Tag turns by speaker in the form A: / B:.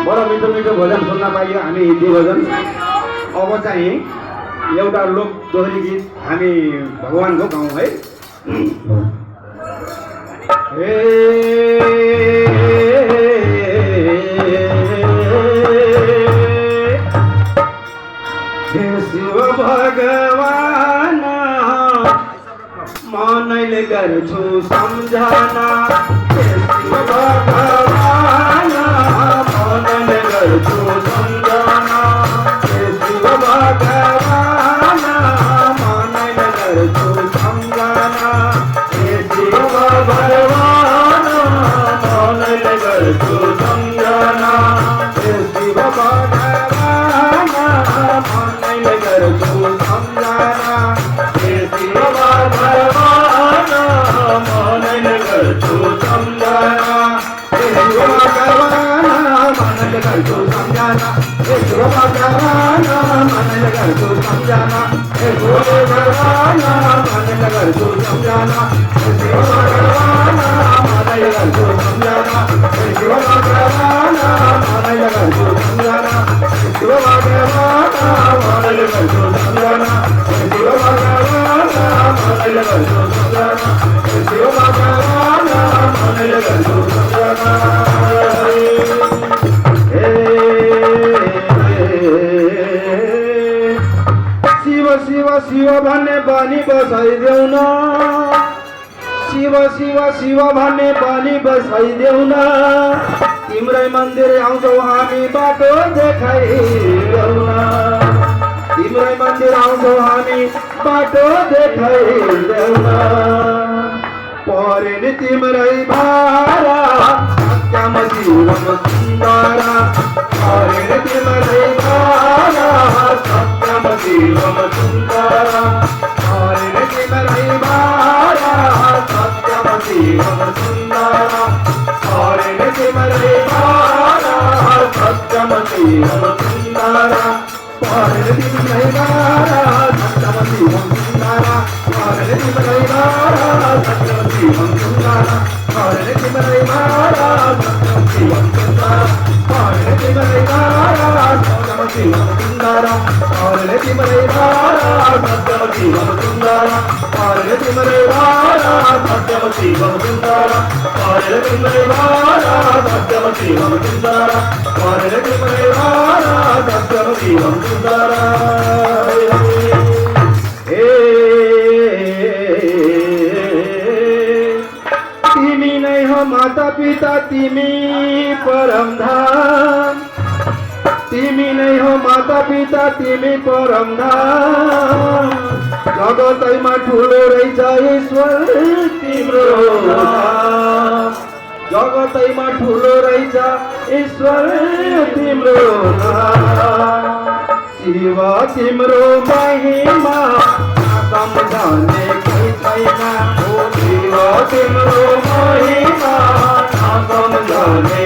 A: बडो मिठो मिठो भजन सुन्न पाइयो हामी हिन्दी भजन। अब चाहिँ एउटा लोक दोहोरी गीत हामी भगवानको गाउँ है। शिव भगवान मनैले गर्छु सम्झना, शिव भगवान मनैले गर्छु सम्झना, शिव भगवान मनैले गर्छु सम्झना, शिव भगवान मनैले गर्छु सम्झना, शिव भगवान मनैले गर्छु सम्झना, शिव भगवान मनैले गर्छु सम्झना, शिव भगवान मनैले गर्छु सम्झना, शिव भगवान मनैले गर्छु सम्झना, शिव भगवान मनैले गर्छु सम्झना, शिव भगवान मनैले गर्छु सम्झना, शिव भगवान मनैले गर्छु सम्झना, शिव भगवान मनैले गर्छु सम्झना, शिव भगवान मनैले गर्छु सम्झना, शिव भगवान मनैले गर्छु सम्झना। शिव शिव शिव भन्ने बानी बसाइदेऊ न, शिव शिव शिव भन्ने बानी बसाइदेऊ न, तिम्रै मन्दिर आउँछौ हामी बाटो देखाइदेऊ न, तिम्रै मन्दिर आउँछौ हामी बाटो देखाइदेऊ न, परे नि तिम्रै भारा सत्यम शिवम सुन्दरा, परे नि तिम्रै भारा सत्यम शिवम सुन्दरा, परे नि तिम्रै भारा सत्यम शिवम सुन्दरा, परे नि तिम्रै भारा सत्यम शिवम सुन्दरा, परे नि तिम्रै भारा सत्यम शिवम सुन्दरा, परे नि तिम्रै भारा सत्यम शिवम सुन्दरा, परे नि तिम्रै भारा सत्यम शिवम सुन्दरा, परे नि तिम्रै भारा सत्यम शिवम सुन्दरा, परे नि तिम्रै भारा सत्यम शिवम सुन्दरा, परे नि तिम्रै भारा सत्यम शिवम सुन्दरा, परे नि तिम्रै भारा सत्यम शिवम सुन्दरा, परे नि तिम्रै भारा सत्यम शिवम सुन्दरा। तिमी नै हो माता पिता तिमी परम धाम, तिमी नै हो माता पिता तिमी परम धाम, जगतैमा ठुलो रहेछ ईश्वर तिम्रो नाम, जगतैमा ठुलो रहेछ ईश्वर तिम्रो नाम, शिव तिम्रो महिमा कम जाने कोही छैन, शिव तिम्रो महिमा कम जाने